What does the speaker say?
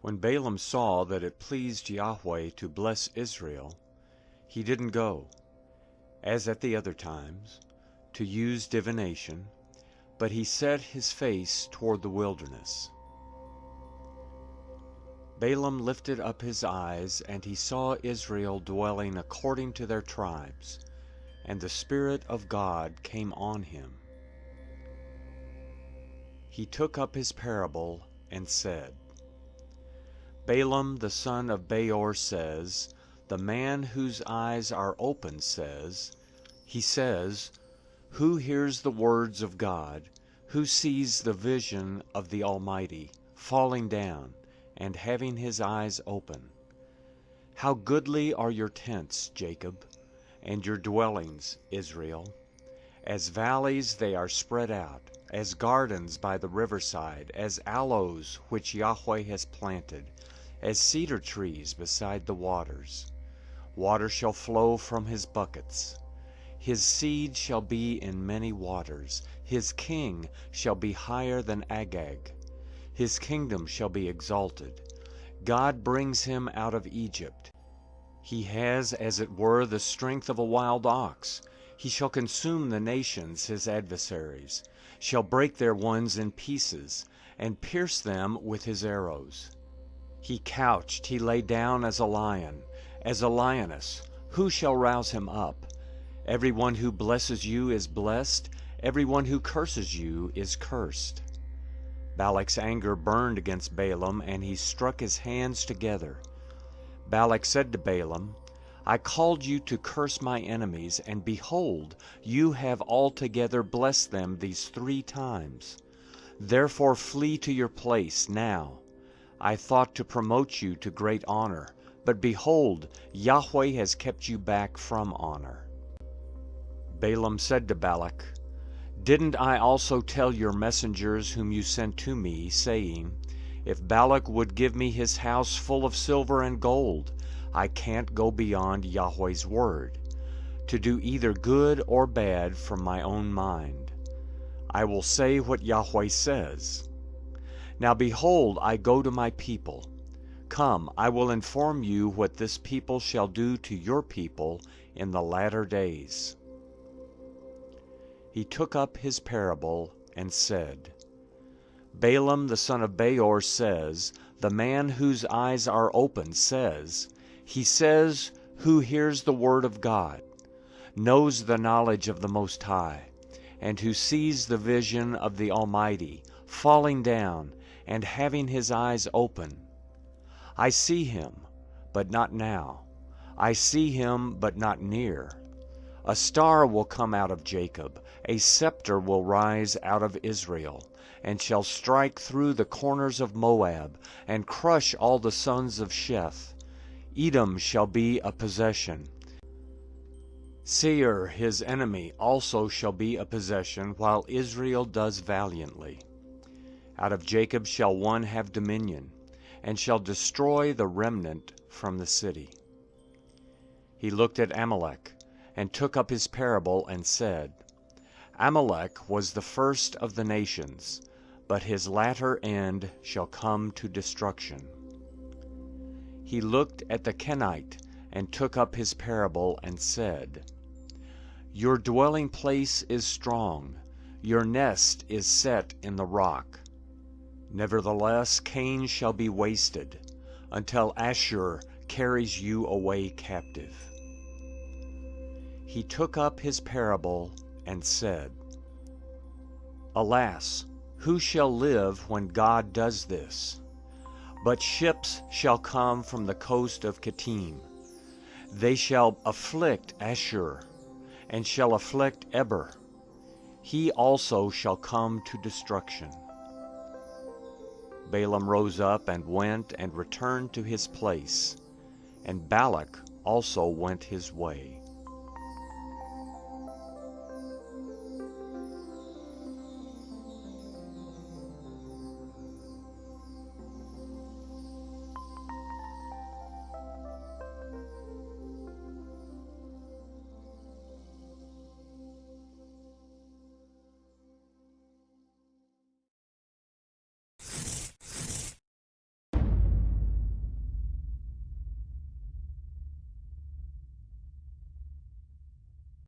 When Balaam saw that it pleased Yahweh to bless Israel, he didn't go, as at the other times, to use divination, but he set his face toward the wilderness. Balaam lifted up his eyes, and he saw Israel dwelling according to their tribes, and the Spirit of God came on him. He took up his parable and said, Balaam the son of Beor says, the man whose eyes are open says, he says, who hears the words of God, who sees the vision of the Almighty, falling down, and having his eyes open. How goodly are your tents, Jacob, and your dwellings, Israel. As valleys they are spread out, as gardens by the riverside, as aloes which Yahweh has planted, as cedar trees beside the waters. Water shall flow from his buckets. His seed shall be in many waters. His king shall be higher than Agag. His kingdom shall be exalted. God brings him out of Egypt. He has, as it were, the strength of a wild ox. He shall consume the nations, his adversaries, shall break their ones in pieces, and pierce them with his arrows. He couched, he lay down as a lion, as a lioness. Who shall rouse him up? Every one who blesses you is blessed. Every one who curses you is cursed. Balak's anger burned against Balaam, and he struck his hands together. Balak said to Balaam, I called you to curse my enemies, and behold, you have altogether blessed them these 3 times. Therefore flee to your place now. I thought to promote you to great honor, but behold, Yahweh has kept you back from honor. Balaam said to Balak, Didn't I also tell your messengers whom you sent to me, saying, If Balak would give me his house full of silver and gold, I can't go beyond Yahweh's word, to do either good or bad from my own mind. I will say what Yahweh says. Now behold, I go to my people. Come, I will inform you what this people shall do to your people in the latter days. He took up his parable and said, Balaam the son of Beor says, the man whose eyes are open says, he says, who hears the word of God, knows the knowledge of the Most High, and who sees the vision of the Almighty, falling down, and having his eyes open. I see him, but not now. I see him, but not near. A star will come out of Jacob, a scepter will rise out of Israel, and shall strike through the corners of Moab, and crush all the sons of Sheth. Edom shall be a possession. Seir, his enemy, also shall be a possession, while Israel does valiantly. Out of Jacob shall one have dominion, and shall destroy the remnant from the city. He looked at Amalek, and took up his parable, and said, Amalek was the first of the nations, but his latter end shall come to destruction. He looked at the Kenite, and took up his parable, and said, Your dwelling place is strong, your nest is set in the rock. Nevertheless, Cain shall be wasted, until Ashur carries you away captive. He took up his parable and said, Alas, who shall live when God does this? But ships shall come from the coast of Kittim. They shall afflict Ashur, and shall afflict Eber. He also shall come to destruction. Balaam rose up and went and returned to his place, and Balak also went his way.